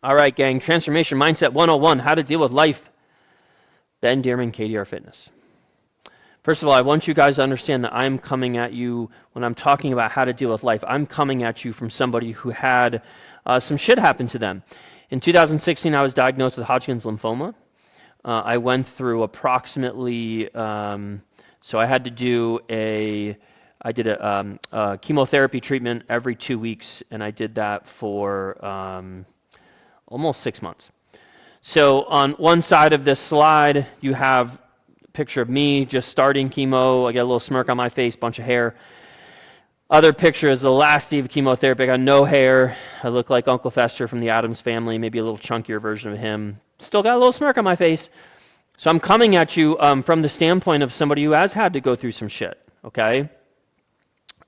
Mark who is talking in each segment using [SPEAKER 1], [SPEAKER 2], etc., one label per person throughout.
[SPEAKER 1] All right, gang. Transformation Mindset 101, how to deal with life. Ben Dearman, KDR Fitness. First of all, I want you guys to understand that I'm coming at you when I'm talking about how to deal with life. I'm coming at you from somebody who had some shit happen to them. In 2016, I was diagnosed with Hodgkin's lymphoma. I went through approximately, so I had to do I did a chemotherapy treatment every 2 weeks, and I did that for almost 6 months. So on one side of this slide, you have a picture of me just starting chemo. I got a little smirk on my face, bunch of hair. Other picture is the last day of chemotherapy. I got no hair. I look like Uncle Fester from the Addams Family, maybe a little chunkier version of him. Still got a little smirk on my face. So I'm coming at you from the standpoint of somebody who has had to go through some shit, okay?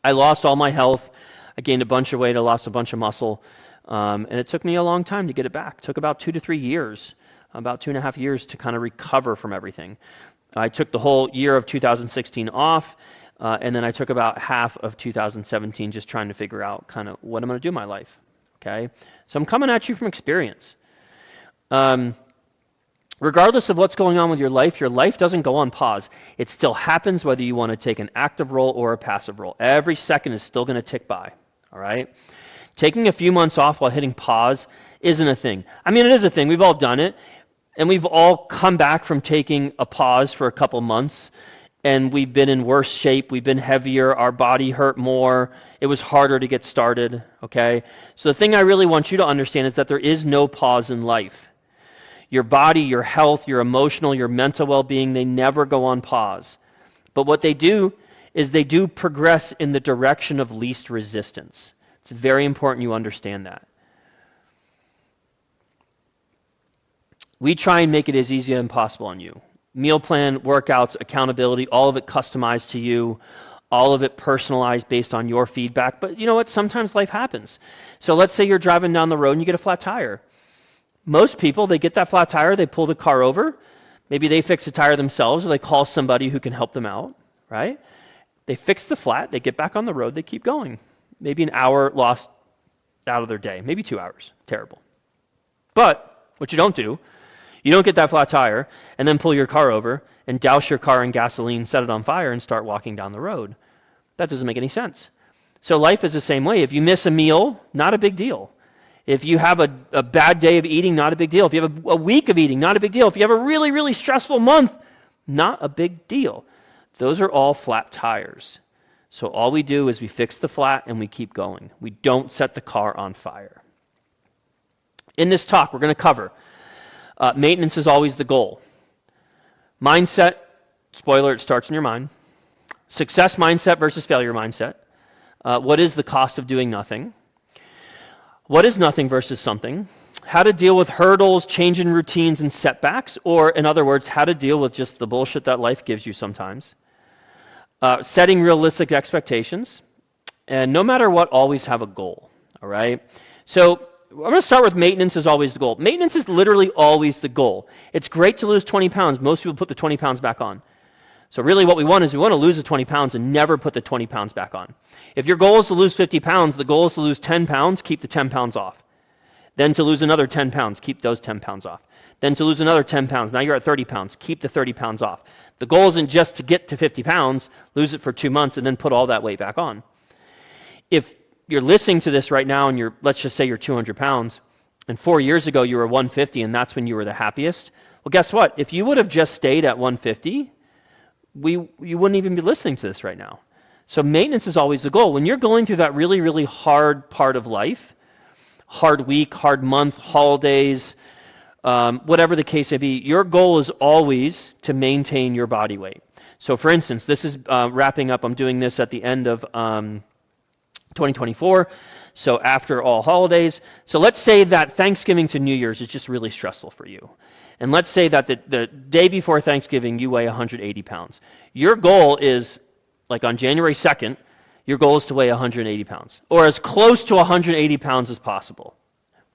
[SPEAKER 1] I lost all my health. I gained a bunch of weight. I lost a bunch of muscle. And it took me a long time to get it back. It took about 2 to 3 years, about 2.5 years to kind of recover from everything. I took the whole year of 2016 off, and then I took about half of 2017 just trying to figure out kind of what I'm going to do in my life. Okay, so I'm coming at you from experience. Regardless of what's going on with your life doesn't go on pause. It still happens whether you want to take an active role or a passive role. Every second is still going to tick by, all right? Taking a few months off while hitting pause isn't a thing. I mean, it is a thing. We've all done it, and we've all come back from taking a pause for a couple months, and we've been in worse shape. We've been heavier. Our body hurt more. It was harder to get started, okay? So the thing I really want you to understand is that there is no pause in life. Your body, your health, your emotional, your mental well-being, they never go on pause. But what they do is they do progress in the direction of least resistance. It's very important you understand that. We try and make it as easy as possible on you. Meal plan, workouts, accountability, all of it customized to you, all of it personalized based on your feedback. But you know what? Sometimes life happens. So let's say you're driving down the road and you get a flat tire. Most people, they get that flat tire, they pull the car over. Maybe they fix the tire themselves or they call somebody who can help them out, right? They fix the flat, they get back on the road, they keep going. Maybe an hour lost out of their day, maybe 2 hours. Terrible. But what you don't do, you don't get that flat tire and then pull your car over and douse your car in gasoline, set it on fire, and start walking down the road. That doesn't make any sense. So life is the same way. If you miss a meal, not a big deal. If you have a bad day of eating, not a big deal. If you have a week of eating, not a big deal. If you have a really, really stressful month, not a big deal. Those are all flat tires. So all we do is we fix the flat and we keep going. We don't set the car on fire. In this talk, we're going to cover maintenance is always the goal. Mindset, spoiler, it starts in your mind. Success mindset versus failure mindset. What is the cost of doing nothing? What is nothing versus something? How to deal with hurdles, change in routines, and setbacks, or in other words, how to deal with just the bullshit that life gives you sometimes. Setting realistic expectations, and no matter what, always have a goal, all right? So I'm going to start with maintenance is always the goal. Maintenance is literally always the goal. It's great to lose 20 pounds. Most people put the 20 pounds back on. So really what we want is we want to lose the 20 pounds and never put the 20 pounds back on. If your goal is to lose 50 pounds, the goal is to lose 10 pounds, keep the 10 pounds off. Then to lose another 10 pounds, keep those 10 pounds off. Then to lose another 10 pounds, now you're at 30 pounds, keep the 30 pounds off. The goal isn't just to get to 50 pounds, lose it for 2 months, and then put all that weight back on. If you're listening to this right now and let's just say you're 200 pounds, and 4 years ago you were 150 and that's when you were the happiest, well, guess what? If you would have just stayed at 150, you wouldn't even be listening to this right now. So maintenance is always the goal. When you're going through that really, really hard part of life, hard week, hard month, holidays, whatever the case may be, your goal is always to maintain your body weight. So for instance, this is wrapping up. I'm doing this at the end of 2024, so after all holidays. So let's say that Thanksgiving to New Year's is just really stressful for you. And let's say that the day before Thanksgiving, you weigh 180 pounds. Your goal is, like on January 2nd, your goal is to weigh 180 pounds, or as close to 180 pounds as possible.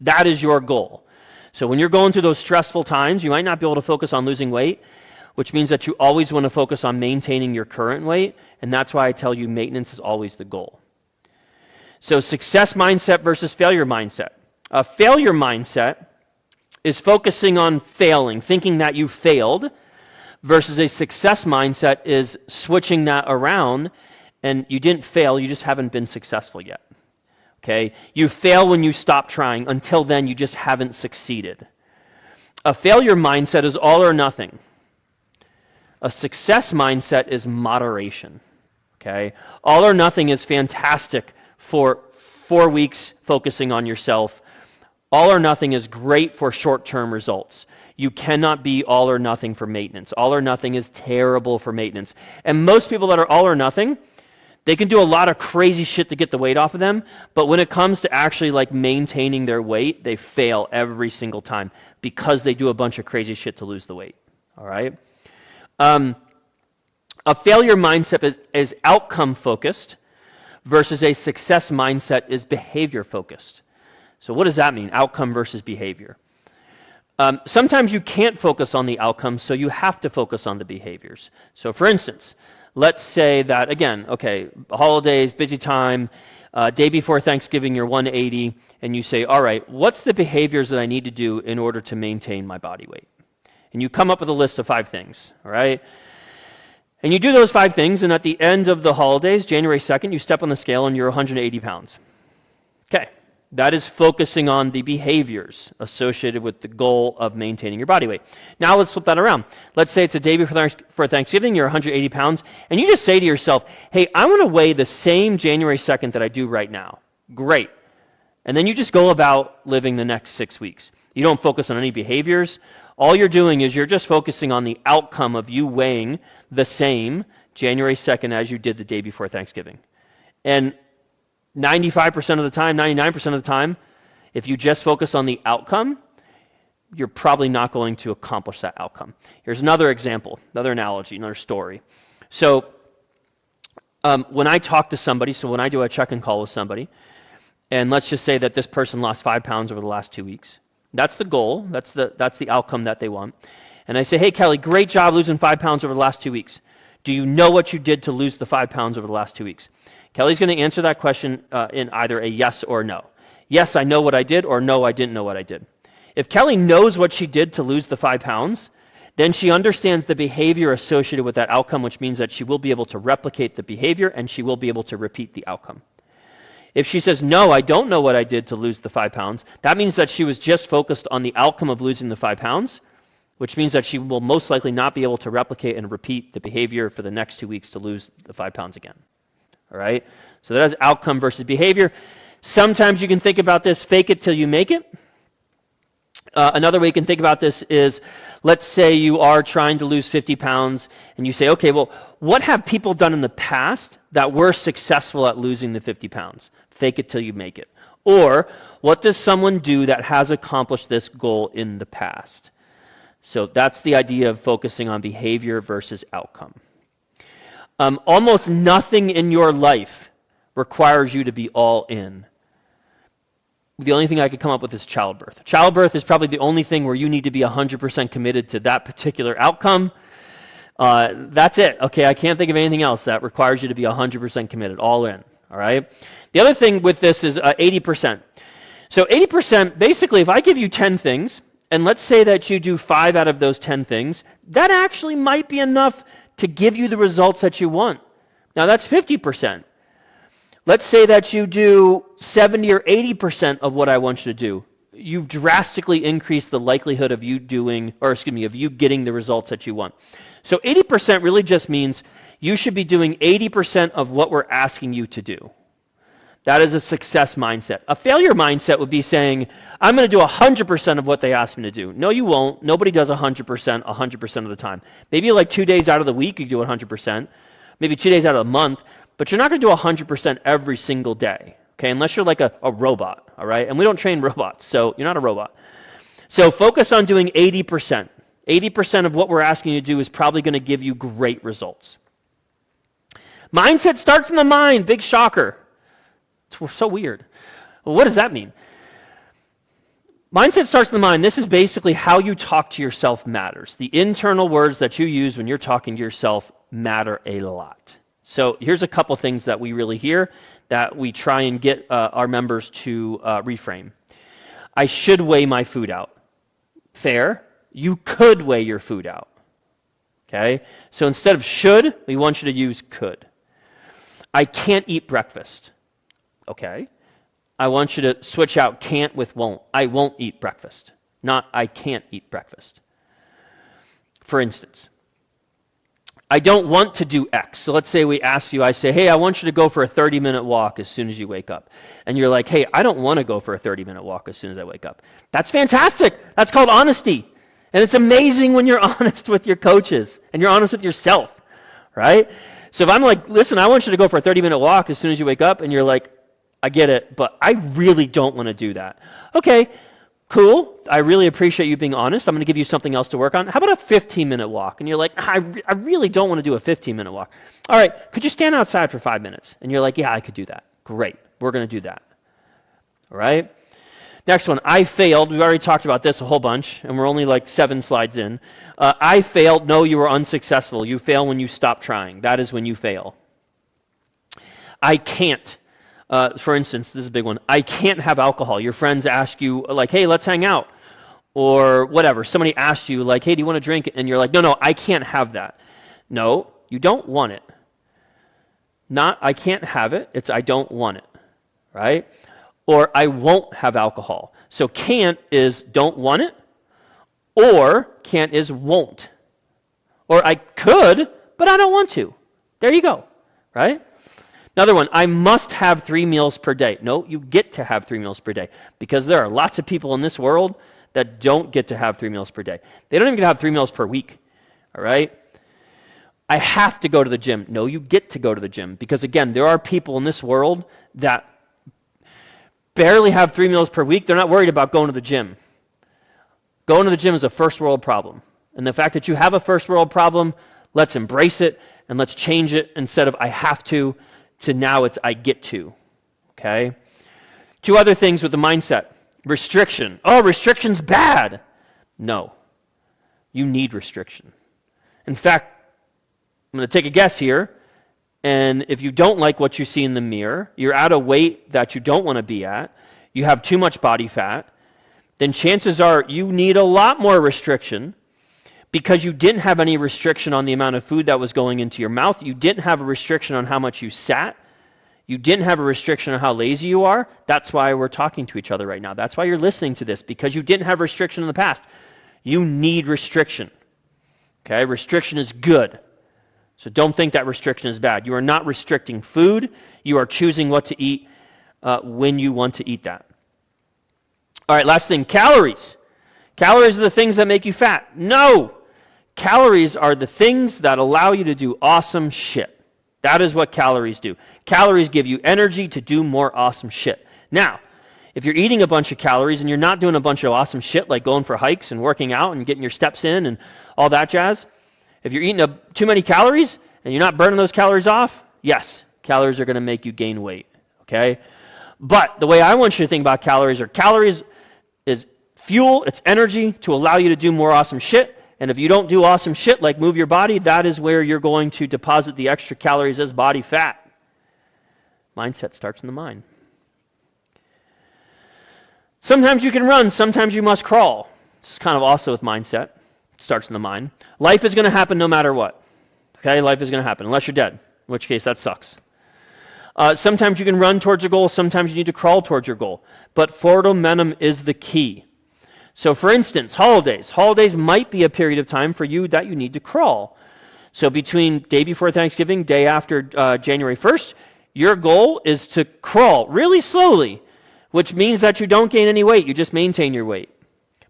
[SPEAKER 1] That is your goal. So when you're going through those stressful times, you might not be able to focus on losing weight, which means that you always want to focus on maintaining your current weight, and that's why I tell you maintenance is always the goal. So success mindset versus failure mindset. A failure mindset is focusing on failing, thinking that you failed, versus a success mindset is switching that around and you didn't fail, you just haven't been successful yet. Okay? You fail when you stop trying. Until then, you just haven't succeeded. A failure mindset is all or nothing. A success mindset is moderation. Okay? All or nothing is fantastic for 4 weeks focusing on yourself. All or nothing is great for short-term results. You cannot be all or nothing for maintenance. All or nothing is terrible for maintenance. And most people that are all or nothing, they can do a lot of crazy shit to get the weight off of them, but when it comes to actually like maintaining their weight, they fail every single time because they do a bunch of crazy shit to lose the weight. All right? A failure mindset is outcome focused versus a success mindset is behavior focused. So what does that mean? Outcome versus behavior. Sometimes you can't focus on the outcomes, so you have to focus on the behaviors. So for instance, let's say that, again, okay, holidays, busy time, day before Thanksgiving, you're 180, and you say, all right, what's the behaviors that I need to do in order to maintain my body weight? And you come up with a list of 5 things, all right? And you do those 5 things, and at the end of the holidays, January 2nd, you step on the scale and you're 180 pounds. Okay. That is focusing on the behaviors associated with the goal of maintaining your body weight. Now let's flip that around. Let's say it's a day before Thanksgiving, you're 180 pounds, and you just say to yourself, hey, I want to weigh the same January 2nd that I do right now. Great. And then you just go about living the next 6 weeks. You don't focus on any behaviors. All you're doing is you're just focusing on the outcome of you weighing the same January 2nd as you did the day before Thanksgiving. And 95% of the time, 99% of the time, if you just focus on the outcome, you're probably not going to accomplish that outcome. Here's another example, another analogy, another story. So when I talk to somebody, so when I do a check-in call with somebody, and let's just say that this person lost 5 pounds over the last 2 weeks. That's the goal. That's the outcome that they want. And I say, hey, Kelly, great job losing 5 pounds over the last 2 weeks. Do you know what you did to lose the 5 pounds over the last 2 weeks? Kelly's going to answer that question in either a yes or no. Yes, I know what I did, or no, I didn't know what I did. If Kelly knows what she did to lose the 5 pounds, then she understands the behavior associated with that outcome, which means that she will be able to replicate the behavior and she will be able to repeat the outcome. If she says, no, I don't know what I did to lose the 5 pounds, that means that she was just focused on the outcome of losing the 5 pounds, which means that she will most likely not be able to replicate and repeat the behavior for the next 2 weeks to lose the 5 pounds again. All right? So that is outcome versus behavior. Sometimes you can think about this, fake it till you make it. Another way you can think about this is, let's say you are trying to lose 50 pounds and you say, okay, well, what have people done in the past that were successful at losing the 50 pounds? Fake it till you make it. Or, what does someone do that has accomplished this goal in the past? So that's the idea of focusing on behavior versus outcome. Almost nothing in your life requires you to be all in. The only thing I could come up with is childbirth. Childbirth is probably the only thing where you need to be 100% committed to that particular outcome. That's it. Okay, I can't think of anything else that requires you to be 100% committed, all in. All right. The other thing with this is 80%. So 80%, basically, if I give you 10 things, and let's say that you do 5 out of those 10 things, that actually might be enough to give you the results that you want. Now that's 50%. Let's say that you do 70 or 80% of what I want you to do. You've drastically increased the likelihood of you getting the results that you want. So 80% really just means you should be doing 80% of what we're asking you to do. That is a success mindset. A failure mindset would be saying, I'm going to do 100% of what they ask me to do. No, you won't. Nobody does 100% of the time. Maybe like 2 days out of the week you do 100%. Maybe 2 days out of the month. But you're not going to do 100% every single day, okay? Unless you're like a robot, all right? And we don't train robots, so you're not a robot. So focus on doing 80%. 80% of what we're asking you to do is probably going to give you great results. Mindset starts in the mind. Big shocker. It's so weird. Well, what does that mean? Mindset starts in the mind. This is basically how you talk to yourself matters. The internal words that you use when you're talking to yourself matter a lot. So here's a couple things that we really hear that we try and get our members to reframe. I should weigh my food out. Fair. You could weigh your food out. Okay? So instead of should, we want you to use could. I can't eat breakfast. Okay? I want you to switch out can't with won't. I won't eat breakfast. Not I can't eat breakfast. For instance, I don't want to do X. So let's say we ask you, I say, hey, I want you to go for a 30-minute walk as soon as you wake up. And you're like, hey, I don't want to go for a 30-minute walk as soon as I wake up. That's fantastic. That's called honesty. And it's amazing when you're honest with your coaches and you're honest with yourself, right? So if I'm like, listen, I want you to go for a 30-minute walk as soon as you wake up, and you're like, I get it, but I really don't want to do that. Okay, cool. I really appreciate you being honest. I'm going to give you something else to work on. How about a 15-minute walk? And you're like, I really don't want to do a 15-minute walk. All right, could you stand outside for 5 minutes? And you're like, yeah, I could do that. Great, we're going to do that. All right? Next one, I failed. We've already talked about this a whole bunch, and we're only like 7 slides in. I failed. No, you were unsuccessful. You fail when you stop trying. That is when you fail. I can't. For instance, this is a big one. I can't have alcohol. Your friends ask you, like, hey, let's hang out. Or whatever. Somebody asks you, like, hey, do you want to drink? And you're like, no, I can't have that. No, you don't want it. Not I can't have it. It's I don't want it. Right? Or I won't have alcohol. So can't is don't want it. Or can't is won't. Or I could, but I don't want to. There you go. Right? Another one, I must have 3 meals per day. No, you get to have 3 meals per day, because there are lots of people in this world that don't get to have 3 meals per day. They don't even get to have 3 meals per week. All right? I have to go to the gym. No, you get to go to the gym, because again, there are people in this world that barely have 3 meals per week. They're not worried about going to the gym. Going to the gym is a first world problem. And the fact that you have a first world problem, let's embrace it and let's change it instead of I have to now it's I get to. Okay? 2 other things with the mindset. Restriction. Oh, restriction's bad. No. You need restriction. In fact, I'm going to take a guess here, and if you don't like what you see in the mirror, you're at a weight that you don't want to be at, you have too much body fat, then chances are you need a lot more restriction, because you didn't have any restriction on the amount of food that was going into your mouth. You didn't have a restriction on how much you sat. You didn't have a restriction on how lazy you are. That's why we're talking to each other right now. That's why you're listening to this, because you didn't have restriction in the past. You need restriction. Okay? Restriction is good. So don't think that restriction is bad. You are not restricting food. You are choosing what to eat when you want to eat that. All right, last thing, calories. Calories are the things that make you fat. No! Calories are the things that allow you to do awesome shit. That is what calories do. Calories give you energy to do more awesome shit. Now, if you're eating a bunch of calories and you're not doing a bunch of awesome shit like going for hikes and working out and getting your steps in and all that jazz, if you're eating too many calories and you're not burning those calories off, yes, calories are going to make you gain weight. Okay? But the way I want you to think about calories is fuel, it's energy to allow you to do more awesome shit. And if you don't do awesome shit like move your body, that is where you're going to deposit the extra calories as body fat. Mindset starts in the mind. Sometimes you can run, sometimes you must crawl. This is kind of also with mindset. It starts in the mind. Life is going to happen no matter what. Okay, life is going to happen, unless you're dead, in which case that sucks. Sometimes you can run towards your goal, sometimes you need to crawl towards your goal. But forward momentum is the key. So for instance, holidays. Holidays might be a period of time for you that you need to crawl. So between day before Thanksgiving, day after January 1st, your goal is to crawl really slowly, which means that you don't gain any weight. You just maintain your weight.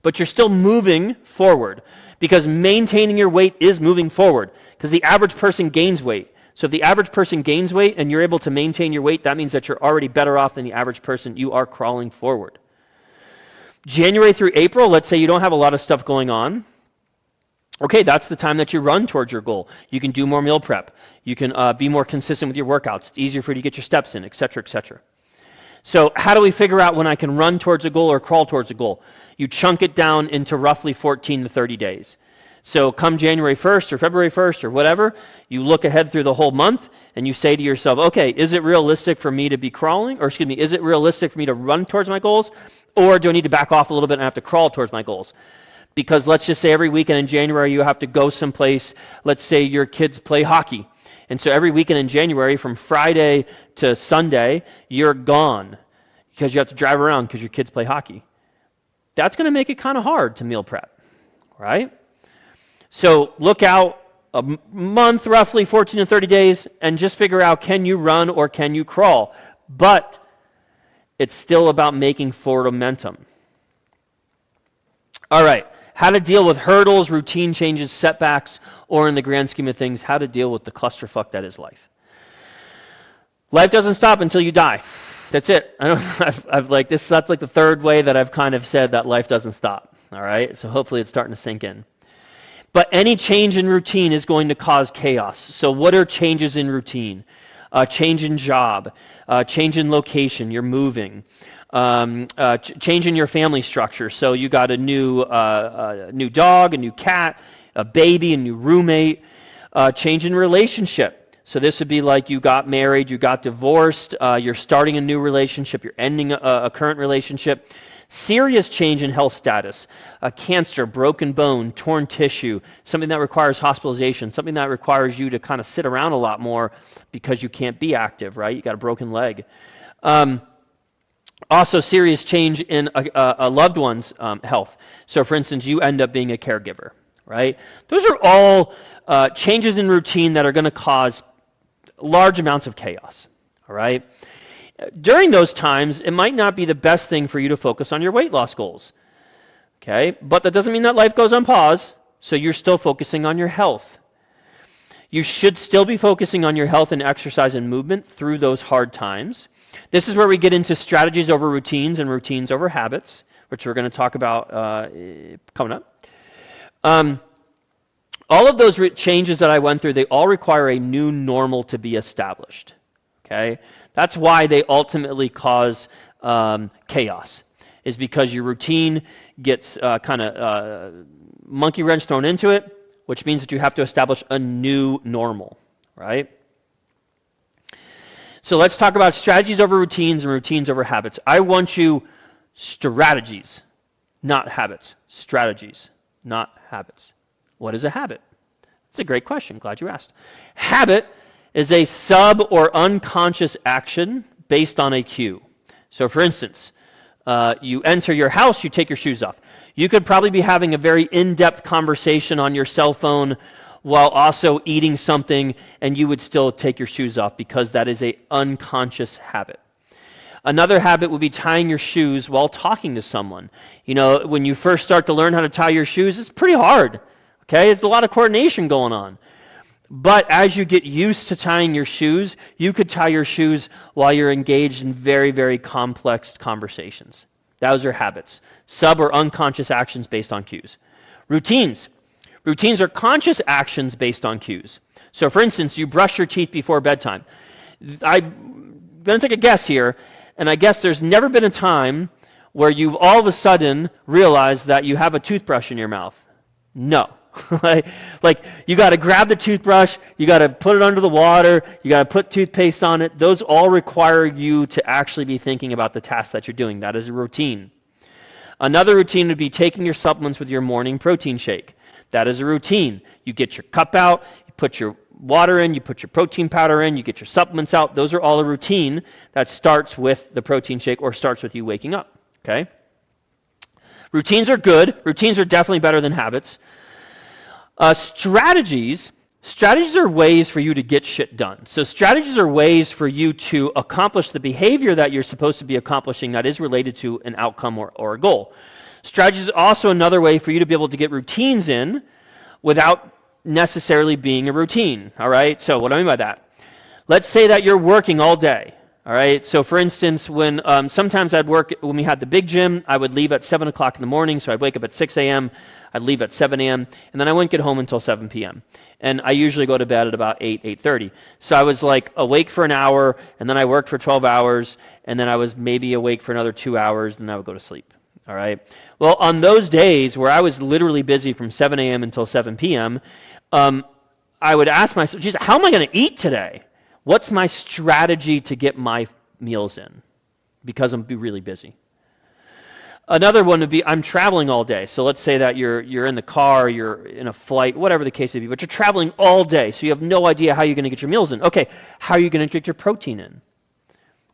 [SPEAKER 1] But you're still moving forward, because maintaining your weight is moving forward, because the average person gains weight. So if the average person gains weight and you're able to maintain your weight, that means that you're already better off than the average person. You are crawling forward. January through April, let's say you don't have a lot of stuff going on. Okay, that's the time that you run towards your goal. You can do more meal prep. You can be more consistent with your workouts. It's easier for you to get your steps in, etc., etc. So how do we figure out when I can run towards a goal or crawl towards a goal? You chunk it down into roughly 14 to 30 days. So come January 1st or February 1st or whatever, you look ahead through the whole month and you say to yourself, okay, is it realistic for me to be crawling? Or excuse me, is it realistic for me to run towards my goals? Or do I need to back off a little bit and I have to crawl towards my goals? Because let's just say every weekend in January you have to go someplace. Let's say your kids play hockey. And so every weekend in January from Friday to Sunday, you're gone because you have to drive around because your kids play hockey. That's going to make it kind of hard to meal prep, right? So look out a month, roughly 14 to 30 days, and just figure out, can you run or can you crawl? But it's still about making forward momentum. All right, how to deal with hurdles, routine changes, setbacks, or in the grand scheme of things, how to deal with the clusterfuck that is life. Life doesn't stop until you die. That's it. That's like the third way that I've kind of said that life doesn't stop. All right, so hopefully it's starting to sink in. But any change in routine is going to cause chaos. So what are changes in routine? Change in job, change in location, you're moving, change in your family structure. So you got a new dog, a new cat, a baby, a new roommate, change in relationship. So this would be like you got married, you got divorced, you're starting a new relationship, you're ending a current relationship. Serious change in health status, cancer, broken bone, torn tissue, something that requires hospitalization, something that requires you to kind of sit around a lot more because you can't be active, right? You got a broken leg. Also, serious change in a loved one's health. So, for instance, you end up being a caregiver, right? Those are all changes in routine that are going to cause large amounts of chaos, all right? During those times, it might not be the best thing for you to focus on your weight loss goals, okay? But that doesn't mean that life goes on pause, so you're still focusing on your health. You should still be focusing on your health and exercise and movement through those hard times. This is where we get into strategies over routines and routines over habits, which we're going to talk about coming up. All of those changes that I went through, they all require a new normal to be established, okay? That's why they ultimately cause chaos, is because your routine gets kind of monkey wrench thrown into it, which means that you have to establish a new normal, right? So let's talk about strategies over routines and routines over habits. I want you strategies, not habits. Strategies, not habits. What is a habit? It's a great question. Glad you asked. Habit is a sub or unconscious action based on a cue. So for instance, you enter your house, you take your shoes off. You could probably be having a very in-depth conversation on your cell phone while also eating something, and you would still take your shoes off because that is an unconscious habit. Another habit would be tying your shoes while talking to someone. You know, when you first start to learn how to tie your shoes, it's pretty hard. Okay, it's a lot of coordination going on. But as you get used to tying your shoes, you could tie your shoes while you're engaged in very, very complex conversations. Those are habits. Sub or unconscious actions based on cues. Routines. Routines are conscious actions based on cues. So for instance, you brush your teeth before bedtime. I'm going to take a guess here, and I guess there's never been a time where you've all of a sudden realized that you have a toothbrush in your mouth. No. Like you got to grab the toothbrush, you got to put it under the water, you got to put toothpaste on it. Those all require you to actually be thinking about the task that you're doing. That is a routine. Another routine would be taking your supplements with your morning protein shake. That is a routine. You get your cup out, you put your water in, you put your protein powder in, you get your supplements out. Those are all a routine that starts with the protein shake or starts with you waking up. Okay? Routines are good. Routines are definitely better than habits. Strategies are ways for you to get shit done. So strategies are ways for you to accomplish the behavior that you're supposed to be accomplishing that is related to an outcome or a goal. Strategies is also another way for you to be able to get routines in without necessarily being a routine. All right? So what do I mean by that? Let's say that you're working all day. All right? So for instance, when sometimes I'd work, when we had the big gym, I would leave at 7 o'clock in the morning, so I'd wake up at 6 a.m., I'd leave at 7 a.m., and then I wouldn't get home until 7 p.m. And I usually go to bed at about 8:30. So I was like awake for an hour, and then I worked for 12 hours, and then I was maybe awake for another 2 hours, and then I would go to sleep. All right? Well, on those days where I was literally busy from 7 a.m. until 7 p.m., I would ask myself, geez, how am I going to eat today? What's my strategy to get my meals in? Because I'm really busy. Another one would be, I'm traveling all day. So let's say that you're in the car, you're in a flight, whatever the case may be, but you're traveling all day, so you have no idea how you're going to get your meals in. Okay, how are you going to get your protein in?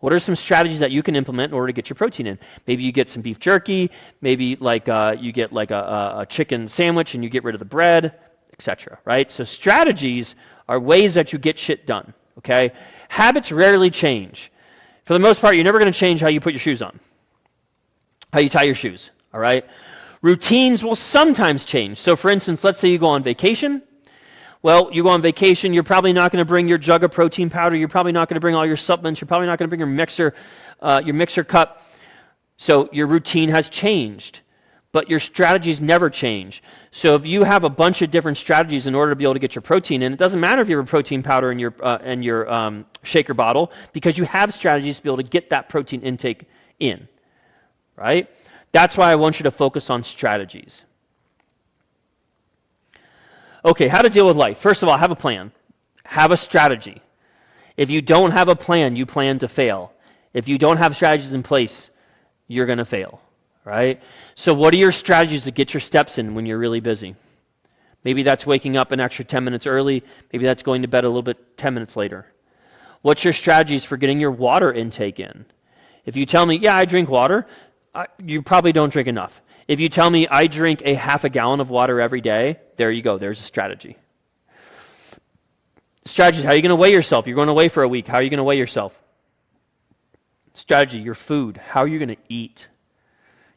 [SPEAKER 1] What are some strategies that you can implement in order to get your protein in? Maybe you get some beef jerky, maybe like you get like a chicken sandwich and you get rid of the bread, etc. Right? So strategies are ways that you get shit done. Okay? Habits rarely change. For the most part, you're never going to change how you put your shoes on, how you tie your shoes. All right? Routines will sometimes change. So for instance, let's say you go on vacation. Well, you go on vacation, you're probably not going to bring your jug of protein powder, you're probably not going to bring all your supplements, you're probably not going to bring your mixer cup. So your routine has changed, but your strategies never change. So if you have a bunch of different strategies in order to be able to get your protein in, it doesn't matter if you have a protein powder in your shaker bottle, because you have strategies to be able to get that protein intake in, right? That's why I want you to focus on strategies. Okay, how to deal with life. First of all, have a plan. Have a strategy. If you don't have a plan, you plan to fail. If you don't have strategies in place, you're going to fail, right? So what are your strategies to get your steps in when you're really busy? Maybe that's waking up an extra 10 minutes early. Maybe that's going to bed a little bit 10 minutes later. What's your strategies for getting your water intake in? If you tell me, yeah, I drink water, you probably don't drink enough. If you tell me I drink a half a gallon of water every day, there you go. There's a strategy. Strategy, how are you going to weigh yourself? You're going to weigh for a week. How are you going to weigh yourself? Strategy, your food. How are you going to eat?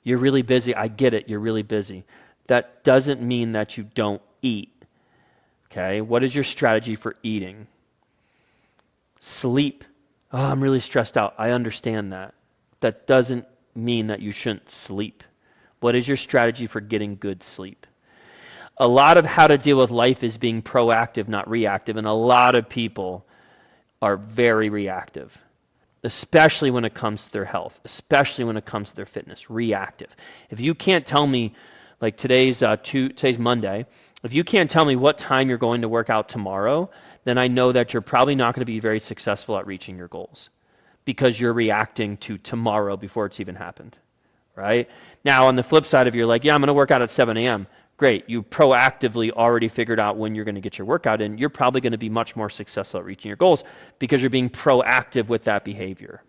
[SPEAKER 1] You're really busy. I get it. You're really busy. That doesn't mean that you don't eat. Okay? What is your strategy for eating? Sleep. Oh, I'm really stressed out. I understand that. That doesn't mean that you shouldn't sleep. What is your strategy for getting good sleep? A lot of how to deal with life is being proactive, not reactive, and a lot of people are very reactive, especially when it comes to their health, especially when it comes to their fitness, reactive. If you can't tell me, like today's Monday, if you can't tell me what time you're going to work out tomorrow, then I know that you're probably not going to be very successful at reaching your goals, because you're reacting to tomorrow before it's even happened. Right? Now, on the flip side, if you're like, yeah, I'm going to work out at 7 a.m., great. You proactively already figured out when you're going to get your workout in. You're probably going to be much more successful at reaching your goals because you're being proactive with that behavior.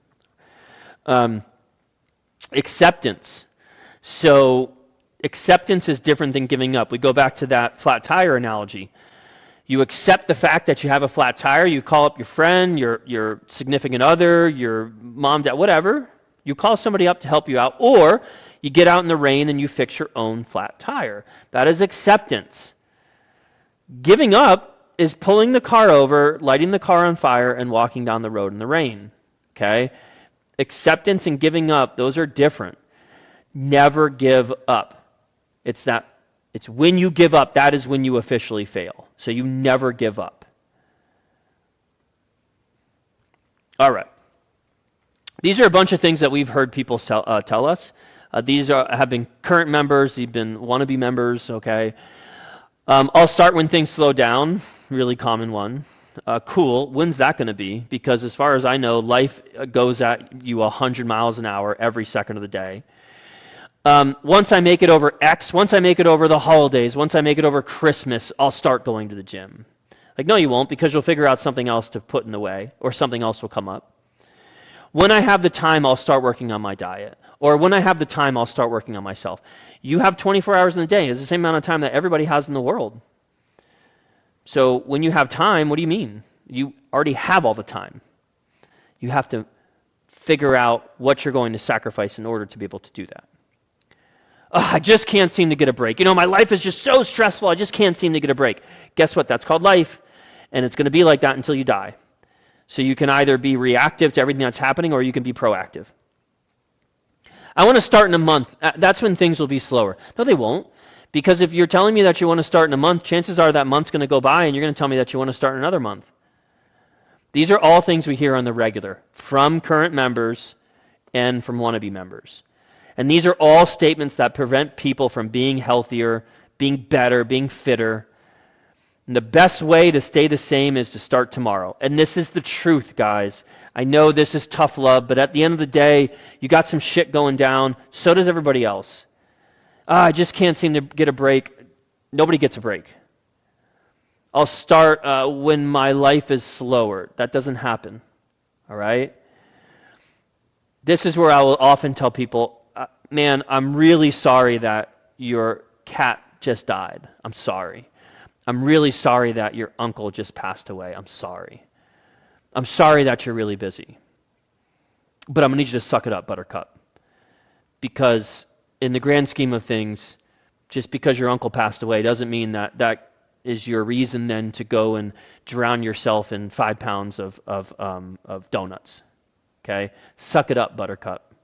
[SPEAKER 1] Acceptance. So acceptance is different than giving up. We go back to that flat tire analogy. You accept the fact that you have a flat tire. You call up your friend, your significant other, your mom, dad, whatever. You call somebody up to help you out, or you get out in the rain and you fix your own flat tire. That is acceptance. Giving up is pulling the car over, lighting the car on fire, and walking down the road in the rain. Okay? Acceptance and giving up, those are different. Never give up. It's when you give up, that is when you officially fail. So you never give up. All right. These are a bunch of things that we've heard people tell us. These have been current members. They've been wannabe members. Okay. I'll start when things slow down. Really common one. Cool. When's that going to be? Because as far as I know, life goes at you 100 miles an hour every second of the day. Once I make it over X, once I make it over the holidays, once I make it over Christmas, I'll start going to the gym. Like, no, you won't, because you'll figure out something else to put in the way, or something else will come up. When I have the time, I'll start working on my diet. Or when I have the time, I'll start working on myself. You have 24 hours in a day. It's the same amount of time that everybody has in the world. So when you have time, what do you mean? You already have all the time. You have to figure out what you're going to sacrifice in order to be able to do that. I just can't seem to get a break. My life is just so stressful. I just can't seem to get a break. Guess what? That's called life. And it's going to be like that until you die. So you can either be reactive to everything that's happening, or you can be proactive. I want to start in a month. That's when things will be slower. No, they won't. Because if you're telling me that you want to start in a month, chances are that month's going to go by and you're going to tell me that you want to start in another month. These are all things we hear on the regular from current members and from wannabe members. And these are all statements that prevent people from being healthier, being better, being fitter. And the best way to stay the same is to start tomorrow. And this is the truth, guys. I know this is tough love, but at the end of the day, you got some shit going down. So does everybody else. I just can't seem to get a break. Nobody gets a break. I'll start when my life is slower. That doesn't happen. All right? This is where I will often tell people, man, I'm really sorry that your cat just died. I'm sorry. I'm really sorry that your uncle just passed away. I'm sorry. I'm sorry that you're really busy. But I'm going to need you to suck it up, Buttercup. Because in the grand scheme of things, just because your uncle passed away doesn't mean that that is your reason then to go and drown yourself in 5 pounds of donuts. Okay? Suck it up, Buttercup.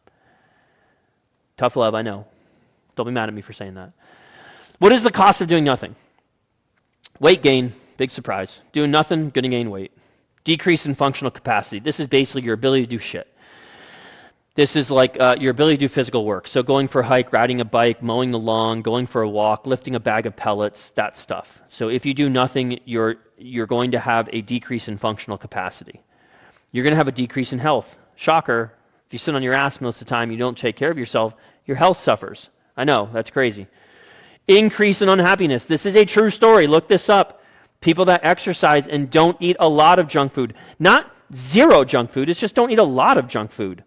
[SPEAKER 1] Tough love, I know. Don't be mad at me for saying that. What is the cost of doing nothing? Weight gain, big surprise. Doing nothing, going to gain weight. Decrease in functional capacity. This is basically your ability to do shit. This is like your ability to do physical work. So going for a hike, riding a bike, mowing the lawn, going for a walk, lifting a bag of pellets, that stuff. So if you do nothing, you're going to have a decrease in functional capacity. You're going to have a decrease in health. Shocker. If you sit on your ass most of the time, you don't take care of yourself, your health suffers. I know, that's crazy. Increase in unhappiness. This is a true story. Look this up. People that exercise and don't eat a lot of junk food. Not zero junk food, it's just don't eat a lot of junk food.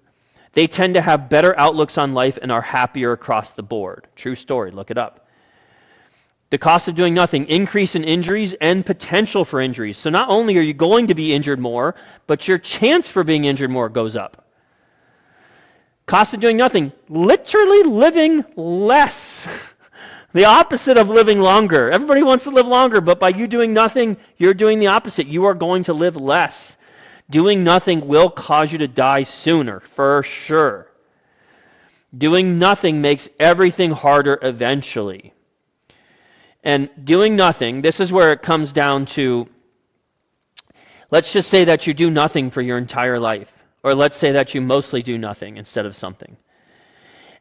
[SPEAKER 1] They tend to have better outlooks on life and are happier across the board. True story. Look it up. The cost of doing nothing. Increase in injuries and potential for injuries. So not only are you going to be injured more, but your chance for being injured more goes up. Cost of doing nothing. Literally living less. The opposite of living longer. Everybody wants to live longer, but by you doing nothing, you're doing the opposite. You are going to live less. Doing nothing will cause you to die sooner, for sure. Doing nothing makes everything harder eventually. And doing nothing, this is where it comes down to, let's just say that you do nothing for your entire life. Or let's say that you mostly do nothing instead of something.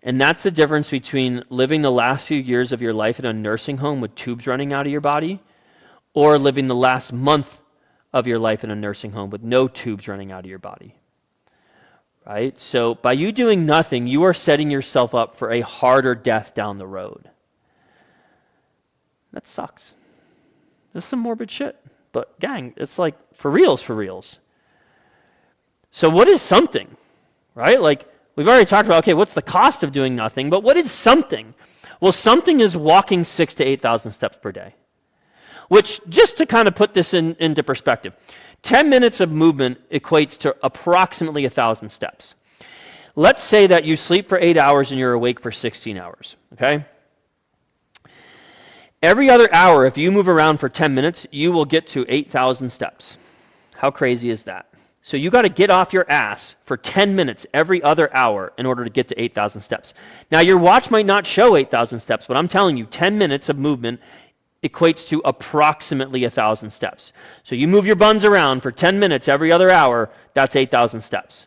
[SPEAKER 1] And that's the difference between living the last few years of your life in a nursing home with tubes running out of your body, or living the last month of your life in a nursing home with no tubes running out of your body. Right? So by you doing nothing, you are setting yourself up for a harder death down the road. That sucks. This is some morbid shit. But gang, it's like for reals, for reals. So what is something? Right? Like, we've already talked about, okay, what's the cost of doing nothing, but what is something? Well, something is walking 6,000 to 8,000 steps per day, which, just to kind of put this into perspective, 10 minutes of movement equates to approximately 1,000 steps. Let's say that you sleep for 8 hours and you're awake for 16 hours, okay? Every other hour, if you move around for 10 minutes, you will get to 8,000 steps. How crazy is that? So you got to get off your ass for 10 minutes every other hour in order to get to 8,000 steps. Now, your watch might not show 8,000 steps, but I'm telling you, 10 minutes of movement equates to approximately 1,000 steps. So you move your buns around for 10 minutes every other hour, that's 8,000 steps.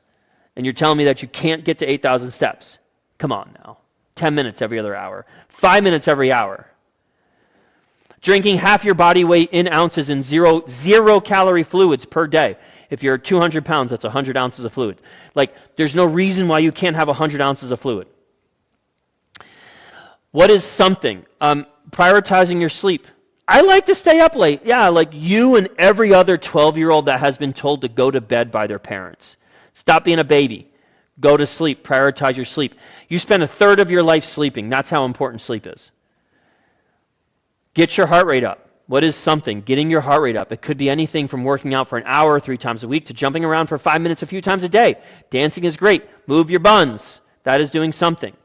[SPEAKER 1] And you're telling me that you can't get to 8,000 steps? Come on now. 10 minutes every other hour. 5 minutes every hour. Drinking half your body weight in ounces in zero calorie fluids per day. If you're 200 pounds, that's 100 ounces of fluid. Like, there's no reason why you can't have 100 ounces of fluid. What is something? Prioritizing your sleep. I like to stay up late. Yeah, like you and every other 12-year-old that has been told to go to bed by their parents. Stop being a baby. Go to sleep. Prioritize your sleep. You spend a third of your life sleeping. That's how important sleep is. Get your heart rate up. What is something? Getting your heart rate up. It could be anything from working out for an hour 3 times a week to jumping around for 5 minutes a few times a day. Dancing is great. Move your buns. That is doing something.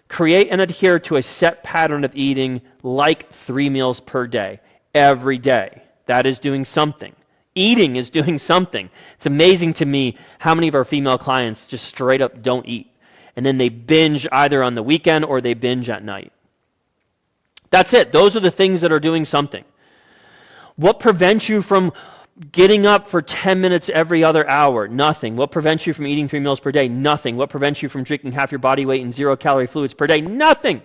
[SPEAKER 1] Create and adhere to a set pattern of eating like 3 meals per day, every day. That is doing something. Eating is doing something. It's amazing to me how many of our female clients just straight up don't eat. And then they binge either on the weekend or they binge at night. That's it. Those are the things that are doing something. What prevents you from getting up for 10 minutes every other hour? Nothing. What prevents you from eating 3 meals per day? Nothing. What prevents you from drinking half your body weight in 0 calorie fluids per day? Nothing.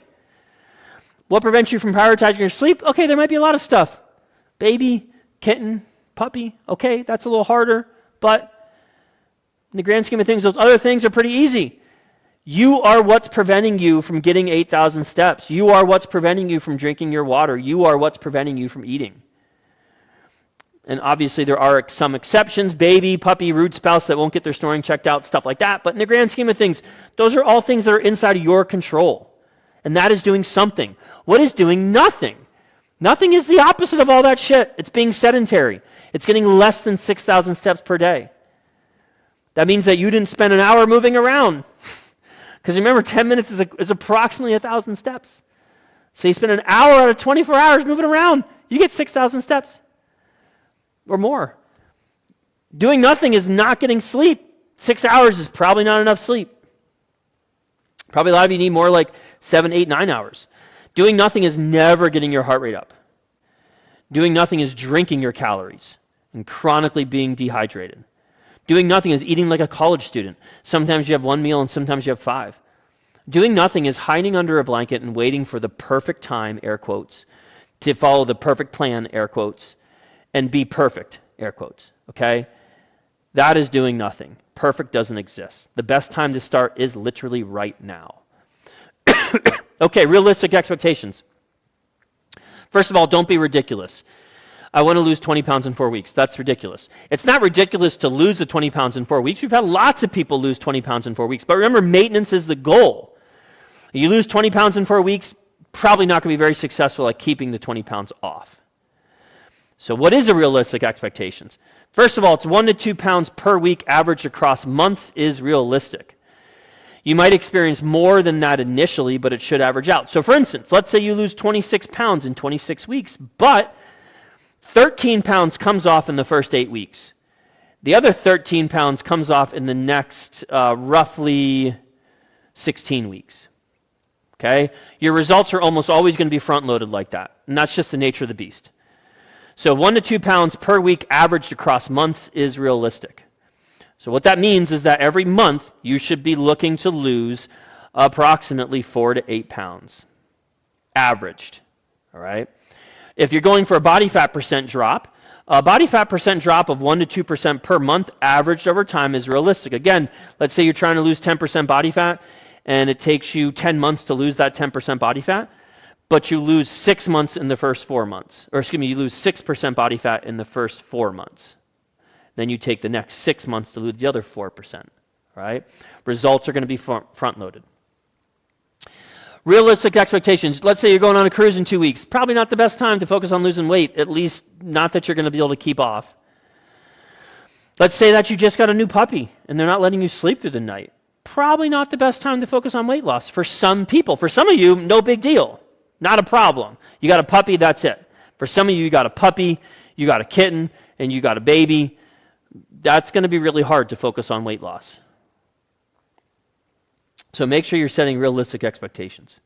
[SPEAKER 1] What prevents you from prioritizing your sleep? Okay, there might be a lot of stuff. baby, kitten, puppy, okay, that's a little harder, but in the grand scheme of things, those other things are pretty easy. You are what's preventing you from getting 8,000 steps. You are what's preventing you from drinking your water. You are what's preventing you from eating. And obviously there are some exceptions, baby, puppy, root spouse that won't get their snoring checked out, stuff like that. But in the grand scheme of things, those are all things that are inside of your control. And that is doing something. What is doing nothing? Nothing is the opposite of all that shit. It's being sedentary. It's getting less than 6,000 steps per day. That means that you didn't spend an hour moving around. Because remember, 10 minutes is approximately 1,000 steps. So you spend an hour out of 24 hours moving around, you get 6,000 steps or more. Doing nothing is not getting sleep. 6 hours is probably not enough sleep. Probably a lot of you need more like 7, 8, 9 hours. Doing nothing is never getting your heart rate up. Doing nothing is drinking your calories and chronically being dehydrated. Doing nothing is eating like a college student. Sometimes you have one meal and sometimes you have 5. Doing nothing is hiding under a blanket and waiting for the perfect time, air quotes, to follow the perfect plan, air quotes, and be perfect, air quotes, okay? That is doing nothing. Perfect doesn't exist. The best time to start is literally right now. Okay, realistic expectations. First of all, don't be ridiculous. I want to lose 20 pounds in 4 weeks. That's ridiculous. It's not ridiculous to lose the 20 pounds in 4 weeks. We've had lots of people lose 20 pounds in 4 weeks. But remember, maintenance is the goal. You lose 20 pounds in 4 weeks, probably not going to be very successful at keeping the 20 pounds off. So what is a realistic expectations? First of all, it's 1 to 2 pounds per week averaged across months is realistic. You might experience more than that initially, but it should average out. So for instance, let's say you lose 26 pounds in 26 weeks, but 13 pounds comes off in the first 8 weeks. The other 13 pounds comes off in the next roughly 16 weeks. Okay? Your results are almost always going to be front-loaded like that. And that's just the nature of the beast. So 1 to 2 pounds per week averaged across months is realistic. So what that means is that every month you should be looking to lose approximately 4 to 8 pounds. Averaged. All right? If you're going for a body fat percent drop, a body fat percent drop of 1 to 2% per month averaged over time is realistic. Again, let's say you're trying to lose 10% body fat and it takes you 10 months to lose that 10% body fat, but you lose 6 months in the first 4 months. Or excuse me, you lose 6% body fat in the first 4 months. Then you take the next 6 months to lose the other 4%. Right? Results are going to be front-loaded. Realistic expectations. Let's say you're going on a cruise in 2 weeks. Probably not the best time to focus on losing weight, at least not that you're going to be able to keep off. Let's say that you just got a new puppy and they're not letting you sleep through the night. Probably not the best time to focus on weight loss for some people. For some of you, no big deal. Not a problem. You got a puppy, that's it. For some of you, you got a puppy, you got a kitten, and you got a baby. That's going to be really hard to focus on weight loss. So make sure you're setting realistic expectations.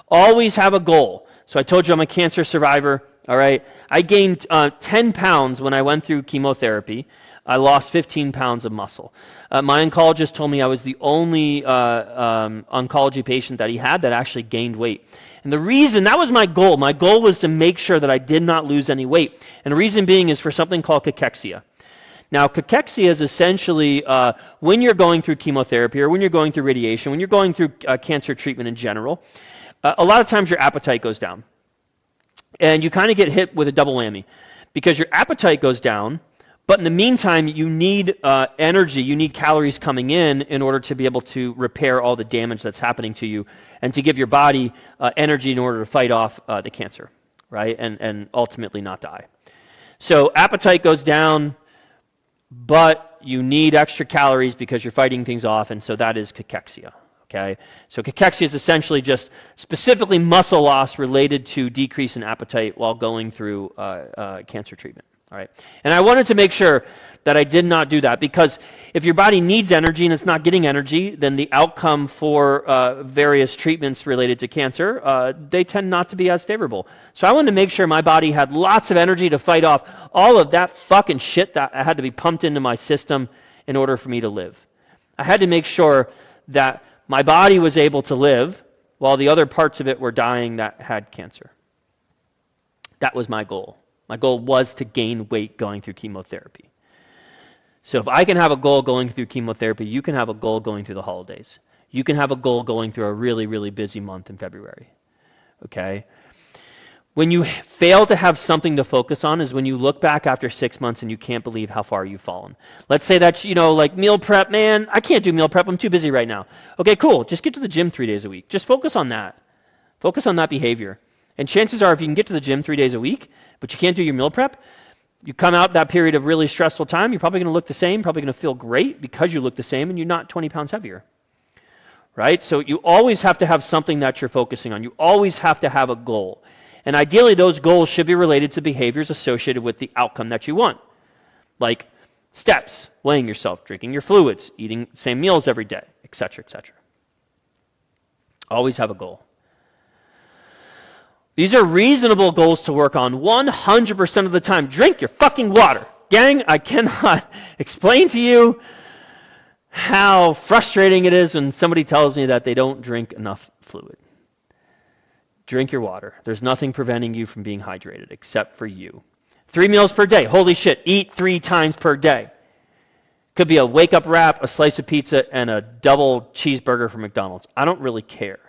[SPEAKER 1] Always have a goal. So I told you I'm a cancer survivor, all right? I gained 10 pounds when I went through chemotherapy. I lost 15 pounds of muscle. My oncologist told me I was the only oncology patient that he had that actually gained weight. And the reason, that was my goal. My goal was to make sure that I did not lose any weight. And the reason being is for something called cachexia. Now, cachexia is essentially when you're going through chemotherapy or when you're going through radiation, when you're going through cancer treatment in general, a lot of times your appetite goes down. And you kind of get hit with a double whammy because your appetite goes down, but in the meantime, you need energy, you need calories coming in order to be able to repair all the damage that's happening to you and to give your body energy in order to fight off the cancer, right? And ultimately not die. So appetite goes down, but you need extra calories because you're fighting things off, and so that is cachexia. Okay, so cachexia is essentially just specifically muscle loss related to decrease in appetite while going through cancer treatment. All right, and I wanted to make sure that I did not do that because if your body needs energy and it's not getting energy, then the outcome for various treatments related to cancer, they tend not to be as favorable. So I wanted to make sure my body had lots of energy to fight off all of that fucking shit that had to be pumped into my system in order for me to live. I had to make sure that my body was able to live while the other parts of it were dying that had cancer. That was my goal. My goal was to gain weight going through chemotherapy. So if I can have a goal going through chemotherapy, you can have a goal going through the holidays. You can have a goal going through a really, really busy month in February. Okay? When you fail to have something to focus on is when you look back after 6 months and you can't believe how far you've fallen. Let's say that, like meal prep, man, I can't do meal prep. I'm too busy right now. Okay, cool. Just get to the gym 3 days a week. Just focus on that. Focus on that behavior. And chances are if you can get to the gym 3 days a week, but you can't do your meal prep, you come out that period of really stressful time, you're probably going to look the same, probably going to feel great because you look the same and you're not 20 pounds heavier. Right? So you always have to have something that you're focusing on. You always have to have a goal. And ideally, those goals should be related to behaviors associated with the outcome that you want. Like steps, weighing yourself, drinking your fluids, eating the same meals every day, etc., etc. Always have a goal. These are reasonable goals to work on 100% of the time. Drink your fucking water. Gang, I cannot explain to you how frustrating it is when somebody tells me that they don't drink enough fluid. Drink your water. There's nothing preventing you from being hydrated except for you. 3 meals per day. Holy shit. Eat 3 times per day. Could be a wake-up wrap, a slice of pizza, and a double cheeseburger from McDonald's. I don't really care.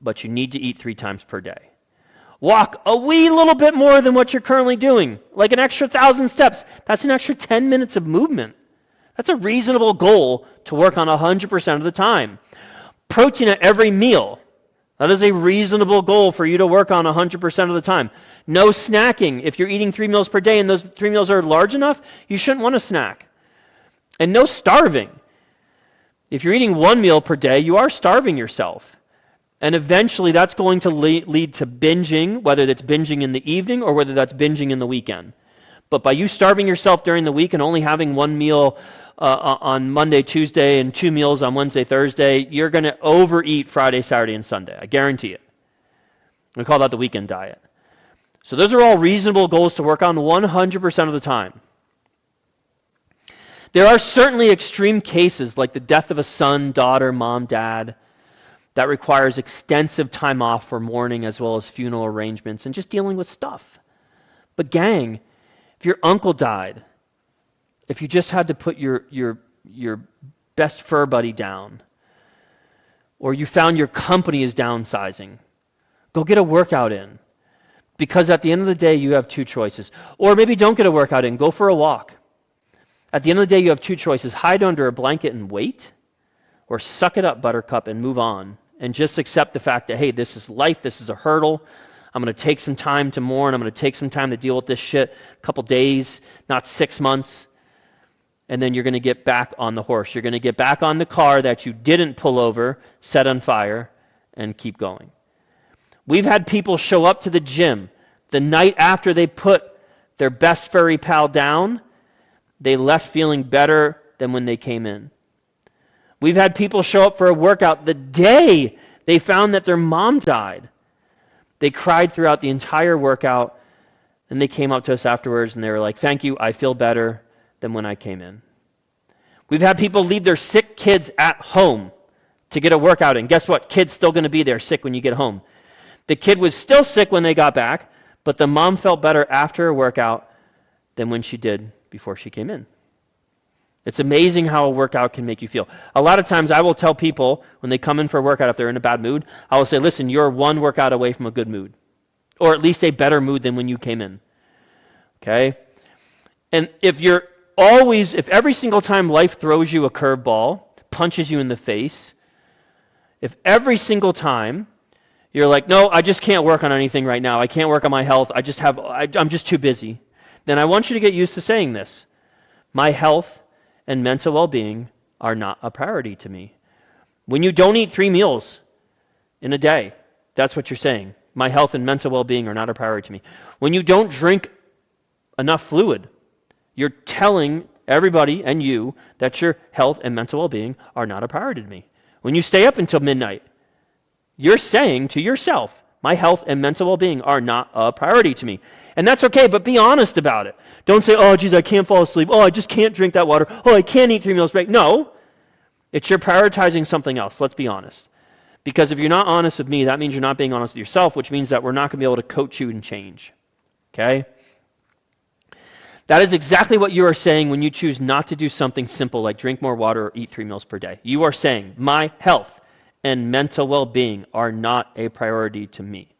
[SPEAKER 1] But you need to eat 3 times per day. Walk a wee little bit more than what you're currently doing. Like an extra 1,000 steps. That's an extra 10 minutes of movement. That's a reasonable goal to work on 100% of the time. Protein at every meal. That is a reasonable goal for you to work on 100% of the time. No snacking. If you're eating 3 meals per day and those 3 meals are large enough, you shouldn't want to snack. And no starving. If you're eating 1 meal per day, you are starving yourself. And eventually that's going to lead to binging, whether that's binging in the evening or whether that's binging in the weekend. But by you starving yourself during the week and only having 1 meal on Monday, Tuesday, and 2 meals on Wednesday, Thursday, you're going to overeat Friday, Saturday, and Sunday. I guarantee it. We call that the weekend diet. So those are all reasonable goals to work on 100% of the time. There are certainly extreme cases like the death of a son, daughter, mom, dad, that requires extensive time off for mourning as well as funeral arrangements and just dealing with stuff. But gang, if your uncle died, if you just had to put your best fur buddy down, or you found your company is downsizing, go get a workout in. Because at the end of the day, you have 2 choices. Or maybe don't get a workout in, go for a walk. At the end of the day, you have 2 choices. Hide under a blanket and wait, or suck it up, buttercup, and move on. And just accept the fact that, hey, this is life, this is a hurdle. I'm going to take some time to mourn. I'm going to take some time to deal with this shit, a couple days, not 6 months. And then you're going to get back on the horse. You're going to get back on the car that you didn't pull over, set on fire, and keep going. We've had people show up to the gym the night after they put their best furry pal down. They left feeling better than when they came in. We've had people show up for a workout the day they found that their mom died. They cried throughout the entire workout, and they came up to us afterwards and they were like, thank you, I feel better than when I came in. We've had people leave their sick kids at home to get a workout in. Guess what? Kid's still going to be there sick when you get home. The kid was still sick when they got back, but the mom felt better after a workout than when she did before she came in. It's amazing how a workout can make you feel. A lot of times I will tell people when they come in for a workout, if they're in a bad mood, I will say, listen, you're 1 workout away from a good mood, or at least a better mood than when you came in. Okay? And if every single time life throws you a curveball, punches you in the face, if every single time you're like, no, I just can't work on anything right now. I can't work on my health. I'm just too busy. Then I want you to get used to saying this. My health and mental well-being are not a priority to me. When you don't eat 3 meals in a day, that's what you're saying. My health and mental well-being are not a priority to me. When you don't drink enough fluid, you're telling everybody and you that your health and mental well-being are not a priority to me. When you stay up until midnight, you're saying to yourself, my health and mental well-being are not a priority to me. And that's okay, but be honest about it. Don't say, oh, geez, I can't fall asleep. Oh, I just can't drink that water. Oh, I can't eat 3 meals a day. No, it's you're prioritizing something else. Let's be honest. Because if you're not honest with me, that means you're not being honest with yourself, which means that we're not going to be able to coach you and change. Okay? That is exactly what you are saying when you choose not to do something simple like drink more water or eat 3 meals per day. You are saying, my health and mental well-being are not a priority to me.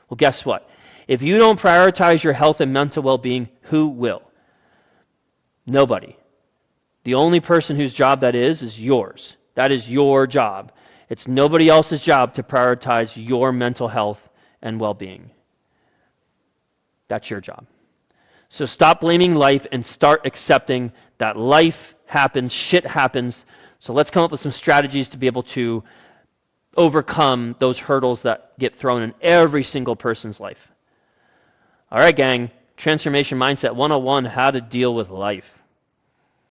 [SPEAKER 1] Well, guess what? If you don't prioritize your health and mental well-being, who will? Nobody. The only person whose job that is yours. That is your job. It's nobody else's job to prioritize your mental health and well-being. That's your job. So stop blaming life and start accepting that life happens, shit happens. So let's come up with some strategies to be able to overcome those hurdles that get thrown in every single person's life. All right, gang. Transformation Mindset 101, how to deal with life.